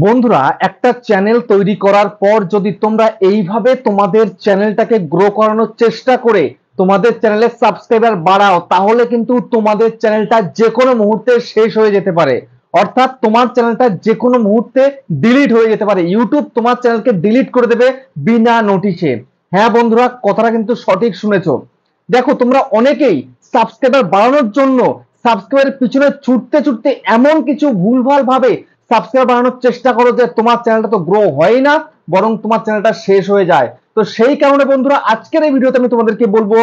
বন্ধুরা, একটা চ্যানেল তৈরি করার পর যদি তোমরা এইভাবে তোমাদের চ্যানেলটাকে গ্রো করানোর চেষ্টা করে তোমাদের চ্যানেলের সাবস্ক্রাইবার বাড়াও, তাহলে কিন্তু তোমাদের চ্যানেলটা যে কোনো মুহূর্তে শেষ হয়ে যেতে পারে। অর্থাৎ তোমার চ্যানেলটা যে কোনো মুহূর্তে ডিলিট হয়ে যেতে পারে। ইউটিউব তোমার চ্যানেলকে ডিলিট করে দেবে বিনা নোটিশে। হ্যাঁ বন্ধুরা, কথাটা কিন্তু সঠিক শুনেছো। দেখো, তোমরা অনেকেই সাবস্ক্রাইবার বাড়ানোর জন্য সাবস্ক্রাইবারের পিছনে ছুটতে ছুটতে এমন কিছু ভুলভাল ভাবে সাবস্ক্রাইবার বাড়ানোর চেষ্টা করো যে তোমার চ্যানেলটা তো গ্রো হয় না, বরং তোমার চ্যানেলটা শেষ হয়ে যায়। তো সেই কারণে বন্ধুরা, আজকের এই ভিডিওতে আমি তোমাদেরকে বলবো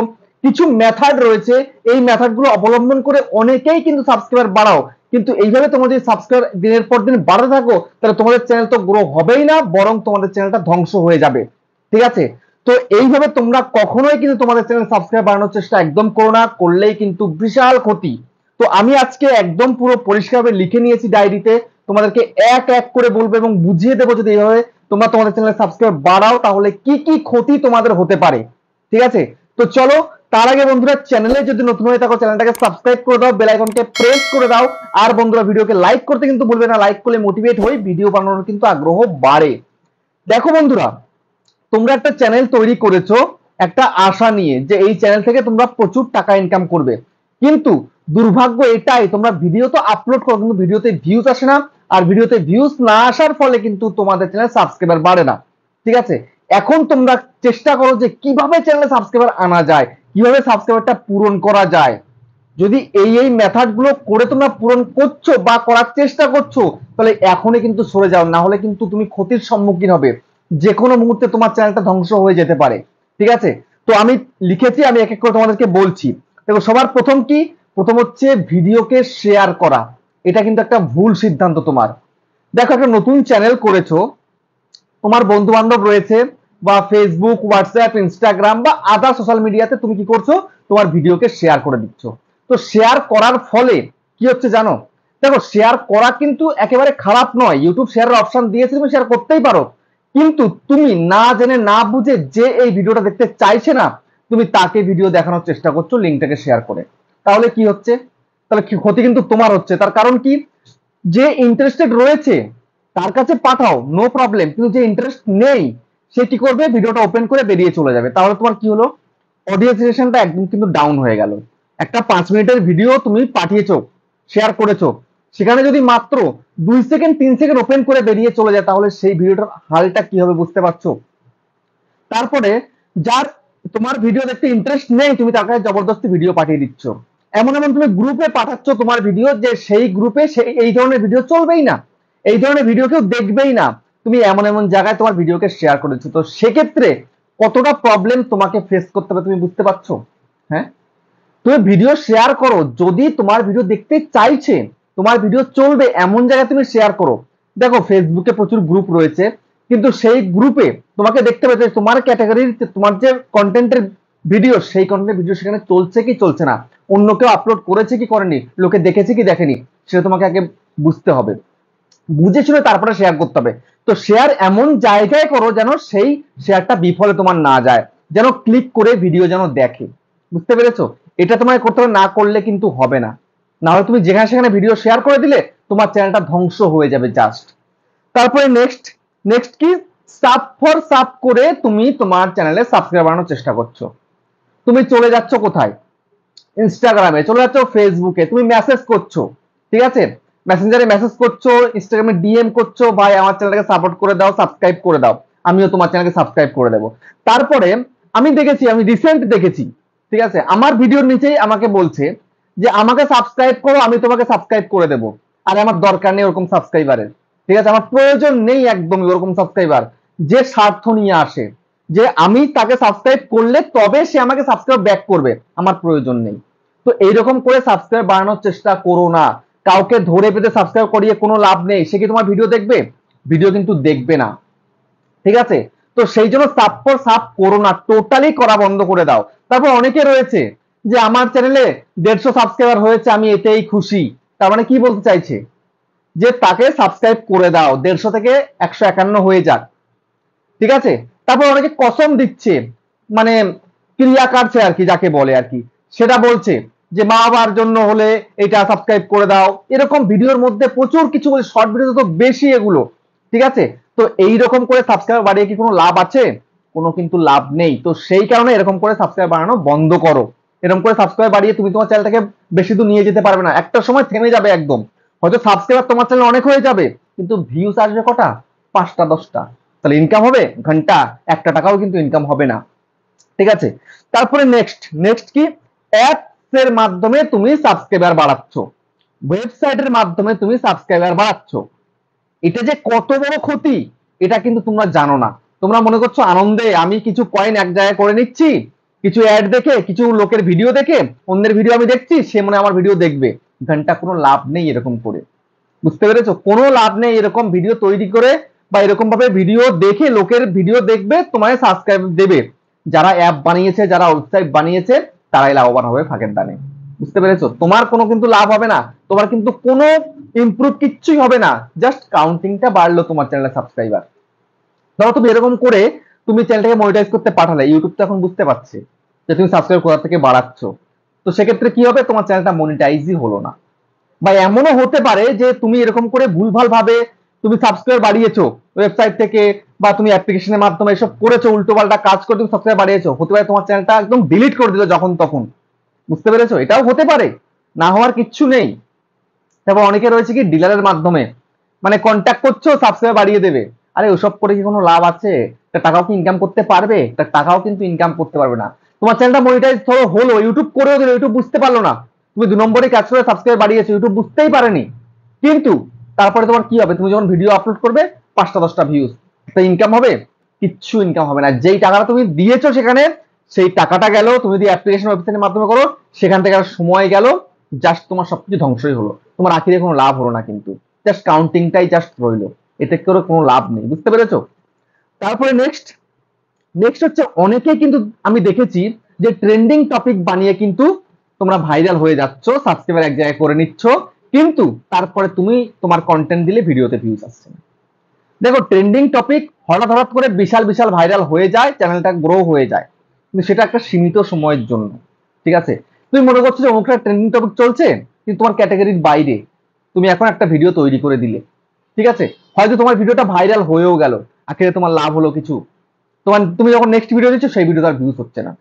কিছু মেথড রয়েছে। এই মেথডগুলো অবলম্বন করে অনেকেই কিন্তু সাবস্ক্রাইবার বাড়াও, কিন্তু এইভাবে তোমরা যদি সাবস্ক্রাইবার দিনের পর দিন বাড়াতে থাকো, তাহলে তোমাদের চ্যানেল তো গ্রো হবেই না, বরং তোমাদের চ্যানেলটা ধ্বংস হয়ে যাবে। ঠিক আছে? তো এইভাবে তোমরা কখনোই কিন্তু তোমাদের চ্যানেল সাবস্ক্রাইব বাড়ানোর চেষ্টা একদম করো না, করলেই কিন্তু বিশাল ক্ষতি। তো আমি আজকে একদম পুরো পরিষ্কারভাবে লিখে নিয়েছি ডায়েরিতে, তোমাদেরকে এক এক করে বলবো এবং বুঝিয়ে দেবো যদি এইভাবে তোমরা তোমাদের চ্যানেলে সাবস্ক্রাইব বাড়াও তাহলে কি কি ক্ষতি তোমাদের হতে পারে। ঠিক আছে? তো চলো, তার আগে বন্ধুরা, চ্যানেলে যদি নতুন হয়ে থাকো চ্যানেলটাকে সাবস্ক্রাইব করে দাও, বেল আইকনকে প্রেস করে দাও। আর বন্ধুরা, ভিডিওকে লাইক করতে কিন্তু ভুলবে না, লাইক করলে মোটিভেট হই, ভিডিও বানানোর কিন্তু আগ্রহ বাড়ে। দেখো বন্ধুরা, তোমরা একটা চ্যানেল তৈরি করেছো একটা আশা নিয়ে যে এই চ্যানেল থেকে তোমরা প্রচুর টাকা ইনকাম করবে, কিন্তু দুর্ভাগ্য এটাই, তোমরা ভিডিও তো আপলোড করো কিন্তু ভিডিওতে ভিউজ আসে না। আর ভিডিওতে ভিউজ না আসার ফলে কিন্তু তোমাদের চ্যানেল সাবস্ক্রাইবার বাড়ে না। ঠিক আছে? এখন তোমরা চেষ্টা করো যে কিভাবে চ্যানেলে সাবস্ক্রাইবার আনা যায়, কিভাবে সাবস্ক্রাইবারটা পূরণ করা যায়। যদি এই মেথড গুলো করে তোমরা পূরণ করছো বা করার চেষ্টা করছো, তাহলে এখনই কিন্তু সরে যাও, না হলে কিন্তু তুমি ক্ষতির সম্মুখীন হবে। যে কোনো মুহূর্তে তোমার চ্যানেলটা ধ্বংস হয়ে যেতে পারে। ঠিক আছে? তো আমি লিখেছি, আমি এক এক করে তোমাদেরকে বলছি। দেখো, সবার প্রথম কি? প্রথম হচ্ছে ভিডিওকে শেয়ার করা। এটা কিন্তু একটা ভুল সিদ্ধান্ত তোমার। দেখো, একটা নতুন চ্যানেল করেছো, তোমার বন্ধু বান্ধব রয়েছে বা ফেসবুক, হোয়াটসঅ্যাপ, ইনস্টাগ্রাম বা আদার সোশ্যাল মিডিয়াতে তুমি কি করছো? তোমার ভিডিওকে শেয়ার করে দিচ্ছ। তো শেয়ার করার ফলে কি হচ্ছে জানো? দেখো, শেয়ার করা কিন্তু একেবারে খারাপ নয়, ইউটিউব শেয়ারের অপশন দিয়েছে, তুমি শেয়ার করতেই পারো। কিন্তু তুমি না জেনে না বুঝে যে এই ভিডিওটা দেখতে চাইছে না, তুমি তাকে ভিডিও দেখানোর চেষ্টা করছো লিঙ্কটাকে শেয়ার করে। তাহলে কি হচ্ছে? তাহলে কি ক্ষতি কিন্তু তোমার হচ্ছে। তার কারণ কি? যে ইন্টারেস্টেড রয়েছে তার কাছে পাঠাও, নো প্রবলেম, কিন্তু যে ইন্টারেস্ট নেই সে কি করবে? ভিডিওটা ওপেন করে বেরিয়ে চলে যাবে। তাহলে তোমার কি হলো? অডিয়েন্স রিলেশনটা একদম কিন্তু ডাউন হয়ে গেল। একটা 5 মিনিটের ভিডিও তুমি পাঠিয়েছো, শেয়ার করেছো, সেখানে যদি মাত্র 2 সেকেন্ড 3 সেকেন্ড ওপেন করে বেরিয়ে চলে যায়, তাহলে সেই ভিডিওটার হালটা কি হবে বুঝতে পারছো? তারপরে যার তোমার ভিডিও দেখতে ইন্টারেস্ট নেই, তুমি তার কাছে জবরদস্তি ভিডিও পাঠিয়ে দিচ্ছ। এমন এমন তুমি গ্রুপে পাঠাচ্ছ তোমার ভিডিও, যে সেই গ্রুপে সেই এই ধরনের ভিডিও চলবেই না, এই ধরনের ভিডিও কেউ দেখবেই না। তুমি এমন এমন জায়গায় তোমার ভিডিওকে শেয়ার করেছো। তো সেক্ষেত্রে কতটা প্রবলেম তোমাকে ফেস করতে হবে তুমি বুঝতে পারছো? হ্যাঁ, তুমি ভিডিও শেয়ার করো, যদি তোমার ভিডিও দেখতে চাইছে, তোমার ভিডিও চলবে এমন জায়গায় তুমি শেয়ার করো। দেখো, ফেসবুকে প্রচুর গ্রুপ রয়েছে, কিন্তু সেই গ্রুপে তোমাকে দেখতে পাবে তোমার ক্যাটাগরির তোমার যে কন্টেন্টের ভিডিও, সেই কন্টেন্টের ভিডিও সেখানে চলছে কি চলছে না, অন্য কেউ আপলোড করেছে কি করেনি, লোকে দেখেছে কি দেখেনি, সেটা তোমাকে আগে বুঝতে হবে। বুঝে শুনে তারপরে শেয়ার করতে হবে। তো শেয়ার এমন জায়গায় করো যেন সেই শেয়ারটা বিফলে তোমার না যায়, যেন ক্লিক করে ভিডিও যেন দেখে। বুঝতে পেরেছো? এটা তোমায় করতে হবে, না করলে কিন্তু হবে না। না হলে তুমি যেখানে সেখানে ভিডিও শেয়ার করে দিলে তোমার চ্যানেলটা ধ্বংস হয়ে যাবে জাস্ট। তারপরে নেক্সট নেক্সট কি? সাব ফর সাব করে তুমি তোমার চ্যানেলে সাবস্ক্রাইব বানানোর চেষ্টা করছো। তুমি চলে যাচ্ছ কোথায়? ইনস্টাগ্রামে চলে যাচ্ছ, ফেসবুকে তুমি মেসেজ করছো। ঠিক আছে? মেসেঞ্জারে মেসেজ করছো, ইনস্টাগ্রামে ডিএম করছো, ভাই আমার চ্যানেলটাকে সাপোর্ট করে দাও, সাবস্ক্রাইব করে দাও, আমিও তোমার চ্যানেলকে সাবস্ক্রাইব করে দেবো। তারপরে আমি দেখেছি, আমি রিসেন্ট দেখেছি, ঠিক আছে, আমার ভিডিওর নিচেই আমাকে বলছে যে আমাকে সাবস্ক্রাইব করো, আমি তোমাকে সাবস্ক্রাইব করে দেবো। আর আমার দরকার নেই ওরকম সাবস্ক্রাইবারের। ঠিক আছে? আমার প্রয়োজন নেই একদমই ওরকম সাবস্ক্রাইবার যে স্বার্থ নিয়ে আসে, যে আমি তাকে সাবস্ক্রাইব করলে তবে সে আমাকে সাবস্ক্রাইব ব্যাক করবে, আমার প্রয়োজন নেই। তো এইরকম করে সাবস্ক্রাইব বাড়ানোর চেষ্টা করো না। কাউকে ধরে পেতে সাবস্ক্রাইব করিয়ে কোনো লাভ নেই। সে কি তোমার ভিডিও দেখবে? ভিডিও কিন্তু দেখবে না। ঠিক আছে? তো সেই জন্য সাব ফর সাব করো না, টোটালি করা বন্ধ করে দাও। তারপর অনেকে রয়েছে যে আমার চ্যানেলে 150 সাবস্ক্রাইবার হয়েছে, আমি এতেই খুশি। তার মানে কি বলতে চাইছে? যে তাকে সাবস্ক্রাইব করে দাও, 150 থেকে 151 হয়ে যাক। ঠিক আছে? তারপর অনেকে কসম দিচ্ছে, মানে ক্রিয়া কাটছে আর কি, যাকে বলে আর কি, সেটা বলছে যে মা বাবার জন্য হলে এটা সাবস্ক্রাইব করে দাও। এরকম ভিডিওর মধ্যে প্রচুর কিছু বলে, শর্ট ভিডিও তো বেশি এগুলো। ঠিক আছে? তো এইরকম করে সাবস্ক্রাইবার বাড়িয়ে কি কোনো লাভ আছে? কোনো কিন্তু লাভ নেই। তো সেই কারণে এরকম করে সাবস্ক্রাইবার বাড়ানো বন্ধ করো। এরকম করে সাবস্ক্রাইবার বাড়িয়ে তুমি তোমার চ্যানেলটাকে বেশি দূর নিয়ে যেতে পারবে না, একটা সময় থেমে যাবে একদম। হয়তো সাবস্ক্রাইবার তোমার চ্যানেল অনেক হয়ে যাবে, কিন্তু ভিউজ আসবে কটা? 5টা 10টা। তাহলে ইনকাম হবে ঘন্টা 1 টাকাও কিন্তু ইনকাম হবে না, ঠিক আছে? তারপরে নেক্সট কি? অ্যাপস এর মাধ্যমে তুমি সাবস্ক্রাইবার বাড়াচ্ছ, ওয়েবসাইটের মাধ্যমে তুমি সাবস্ক্রাইবার বাড়াচ্ছ। এটা যে কত বড় ক্ষতি এটা কিন্তু তোমরা জানো না। তোমরা মনে করছো আনন্দে আমি কিছু কয়েন এক জায়গায় করে নিচ্ছি, কিছু অ্যাড দেখে, কিছু লোকের ভিডিও দেখে, অন্যের ভিডিও আমি দেখছি, সে মনে আমার ভিডিও দেখবে। ঘন্টা কোনো লাভ নেই এরকম করে, বুঝতে পেরেছো? কোনো লাভ নেই এরকম ভিডিও তৈরি করে বা এরকম ভাবে ভিডিও দেখে লোকের ভিডিও দেখবে, তোমায় সাবস্ক্রাইব দেবে। যারা অ্যাপ বানিয়েছে, যারা ওয়েবসাইট বানিয়েছে, তারাই লাভবান হবে ফাঁকের দানে, বুঝতে পেরেছো? তোমার কোনো কিন্তু লাভ হবে না, তোমার কিন্তু কোনো ইমপ্রুভ কিচ্ছুই হবে না, জাস্ট কাউন্টিংটা বাড়লো তোমার চ্যানেলের সাবস্ক্রাইবার। ধরো তুমি এরকম করে তুমি চ্যানেলটাকে মনিটাইজ করতে পাঠালে, ইউটিউব তো এখন বুঝতে পারছে যে তুমি সাবস্ক্রাইব কোথা থেকে বাড়াচ্ছ। তো সেক্ষেত্রে কি হবে? তোমার চ্যানেলটা মনিটাইজই হলো না। বা এমনও হতে পারে যে তুমি এরকম করে ভুলভাল ভাবে তুমি সাবস্ক্রাইবার বাড়িয়েছো ওয়েবসাইট থেকে, বা তুমি অ্যাপ্লিকেশনের মাধ্যমে এসব করেছো, উল্টোপাল্টা কাজ করে তুমি সাবস্ক্রাইব বাড়িয়েছো, হতে পারে তোমার চ্যানেলটা একদম ডিলিট করে দিল যখন তখন, বুঝতে পেরেছো? এটাও হতে পারে, না হওয়ার কিচ্ছু নেই। তারপর অনেকে রয়েছে কি ডিলারের মাধ্যমে মানে কন্ট্যাক্ট করছো, সাবস্ক্রাইব বাড়িয়ে দেবে। আরে ওসব করে কি কোনো লাভ আছে? একটা টাকাও কি ইনকাম করতে পারবে? একটা টাকাও কিন্তু ইনকাম করতে পারবে না। তোমার চ্যানেলটা মনিটাইজ ধরো হলো, ইউটিউব করেও দিল, ইউটিউব বুঝতে পারলো না, তুমি 2 নম্বরে কাজ করে সাবস্ক্রাইব বাড়িয়েছো, ইউটিউব বুঝতেই পারেনি, কিন্তু তারপরে তোমার কি হবে? তুমি যখন ভিডিও আপলোড করবে 5টা 10টা ভিউজ, তো ইনকাম হবে? কিচ্ছু ইনকাম হবে না। যেই টাকাটা তুমি দিয়েছো সেখানে, সেই টাকাটা গেল। তুমি যদি অ্যাপ্লিকেশন ওয়েবসাইটের মাধ্যমে করো, সেখান থেকে আর সময় গেল, জাস্ট তোমার সবকিছু ধ্বংসই হলো, তোমার আখিরে কোনো লাভ হলো না, কিন্তু জাস্ট কাউন্টিংটাই জাস্ট রইলো, এতে করে কোনো লাভ নেই, বুঝতে পেরেছো? তারপরে নেক্সট হচ্ছে অনেকে কিন্তু আমি দেখেছি যে ট্রেন্ডিং টপিক বানিয়ে কিন্তু তোমরা ভাইরাল হয়ে যাচ্ছ, সাবস্ক্রাইবার এক জায়গায় করে নিচ্ছ, কিন্তু তারপরে তুমি তোমার কন্টেন্ট দিলে ভিডিওতে ভিউজ আসছে না। দেখো, ট্রেন্ডিং টপিক হঠাৎ করে বিশাল বিশাল ভাইরাল হয়ে যায়, চ্যানেলটা গ্রো হয়ে যায়, কিন্তু সেটা একটা সীমিত সময়ের জন্য, ঠিক আছে? তুমি মনে করছো যে অমুকটা ট্রেন্ডিং টপিক চলছে, কিন্তু তোমার ক্যাটাগরির বাইরে তুমি এখন একটা ভিডিও তৈরি করে দিলে, ঠিক আছে? হয়তো তোমার ভিডিওটা ভাইরাল হয়েও গেল, আখেরে তোমার লাভ হলো কিছু, তুমি যখন নেক্সট ভিডিও দিচ্ছ সেই ভিডিও তার ভিউজ হচ্ছে না,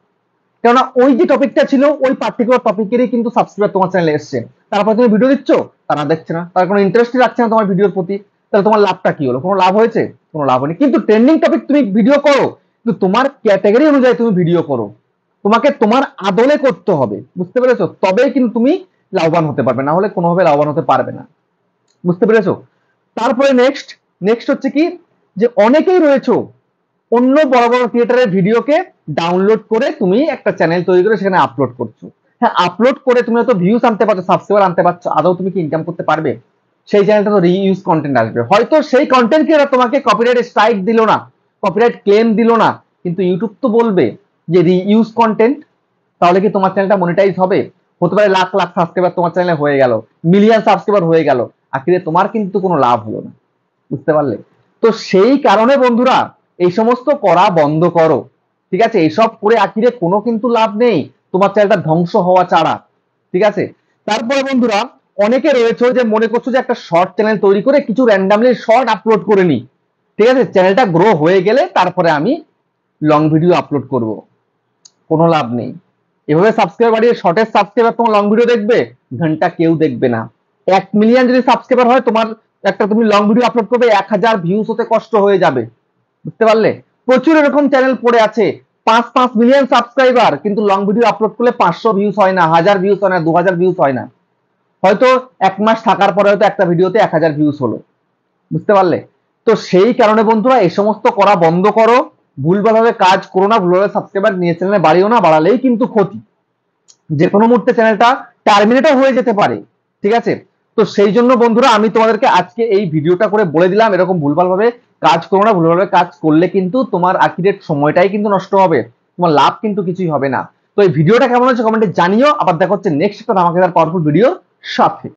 কেননা ওই যে টপিকটা ছিল ওই পার্টিকুলার টপিকেরই কিন্তু সাবস্ক্রাইবার তোমার চ্যানেলে এসছে, তারপরে তুমি ভিডিও দিচ্ছ, তারা দেখছে না, তারা কোনো ইন্টারেস্টই রাখছে না তোমার ভিডিওর প্রতি। তাহলে তোমার লাভটা কি হলো? কোনো লাভ হয়েছে? কোনো লাভ হয়নি। কিন্তু ট্রেন্ডিং টপিক তুমি ভিডিও করো, কিন্তু তোমার ক্যাটাগরি অনুযায়ী তুমি ভিডিও করো, তোমাকে তোমার আদলে করতে হবে, বুঝতে পেরেছো? তবেই কিন্তু তুমি লাভবান হতে পারবে, না হলে কোনোভাবে লাভবান হতে পারবে না, বুঝতে পেরেছো? তারপরে নেক্সট হচ্ছে কি, যে অনেকেই রয়েছে অন্য বড় বড় ক্রিয়েটারের ভিডিওকে ডাউনলোড করে তুমি একটা চ্যানেল তৈরি করে সেখানে আপলোড করছো। হ্যাঁ, আপলোড করে তুমি হয়তো ভিউজ আনতে পারছো, সাবস্ক্রাইবার আনতে পারছো, আদৌ তুমি কি ইনকাম করতে পারবে? সেই চ্যানেলটা তো রিইউজ কন্টেন্ট আসবে, হয়তো সেই কন্টেন্ট ক্রিয়েটার তোমাকে কপিরাইট স্ট্রাইক দিল না, কপিরাইট ক্লেম দিল না, কিন্তু ইউটিউব তো বলবে যে রিইউজ কন্টেন্ট। তাহলে কি তোমার চ্যানেলটা মনিটাইজ হবে? হতে পারে লাখ লাখ সাবস্ক্রাইবার তোমার চ্যানেলে হয়ে গেল, মিলিয়ন সাবস্ক্রাইবার হয়ে গেল, আখিরে তোমার কিন্তু কোনো লাভ হলো না, বুঝতে পারলে? তো সেই কারণে বন্ধুরা এই সমস্ত করা বন্ধ করো, ঠিক আছে? এইসব করে আখিরে কোনো কিন্তু লাভ নেই, তোমার চ্যানেলটা ধ্বংস হওয়া ছাড়া, ঠিক আছে? তারপরে বন্ধুরা অনেকে রয়েছে যে মনে করছো যে একটা শর্ট চ্যানেল তৈরি করে কিছু র্যান্ডামলি শর্ট আপলোড করে নি, ঠিক আছে? চ্যানেলটা গ্রো হয়ে গেলে তারপরে আমি লং ভিডিও আপলোড করব, কোনো লাভ নেই। এভাবে সাবস্ক্রাইবার বাড়িয়ে শর্টের সাবস্ক্রাইবার তোমার লং ভিডিও দেখবে, ঘন্টা কেউ দেখবে না। 1 মিলিয়ন যদি সাবস্ক্রাইবার হয়, তোমার একটা তুমি লং ভিডিও আপলোড করবে, 1000 ভিউজ হতে কষ্ট হয়ে যাবে, বুঝতে পারলে? প্রচুর এরকম চ্যানেল পড়ে আছে 5 মিলিয়ন সাবস্ক্রাইবার, কিন্তু লং ভিডিও আপলোড করলে 500 ভিউজ হয় না, 1000 ভিউজ হয় না, 2000 ভিউজ হয় না, হয়তো 1 মাস থাকার পরে হয়তো একটা ভিডিওতে 1000 ভিউজ হলো, বুঝতে পারলে? তো সেই কারণে বন্ধুরা এই সমস্ত করা বন্ধ করো, ভুলভাবে কাজ করো না, ভুলভাবে সাবস্ক্রাইবার নিয়ে চ্যানেলে বাড়িও না, বাড়ালেই কিন্তু ক্ষতি, যে কোনো মুহূর্তে চ্যানেলটা টার্মিনেটও হয়ে যেতে পারে, ঠিক আছে? তো সেই জন্য বন্ধুরা আমি তোমাদেরকে আজকে এই ভিডিওটা করে বলে দিলাম, এরকম ভুলভাবে কাজ করো না, ভুলভাবে কাজ করলে কিন্তু তোমার আখিরের সময়টাই কিন্তু নষ্ট হবে, তোমার লাভ কিন্তু কিছুই হবে না। তো এই ভিডিওটা কেমন হচ্ছে কমেন্টে জানিও, আবার দেখা হচ্ছে নেক্সট একটা ধামাকেদার পাওয়ারফুল ভিডিওর সাথে।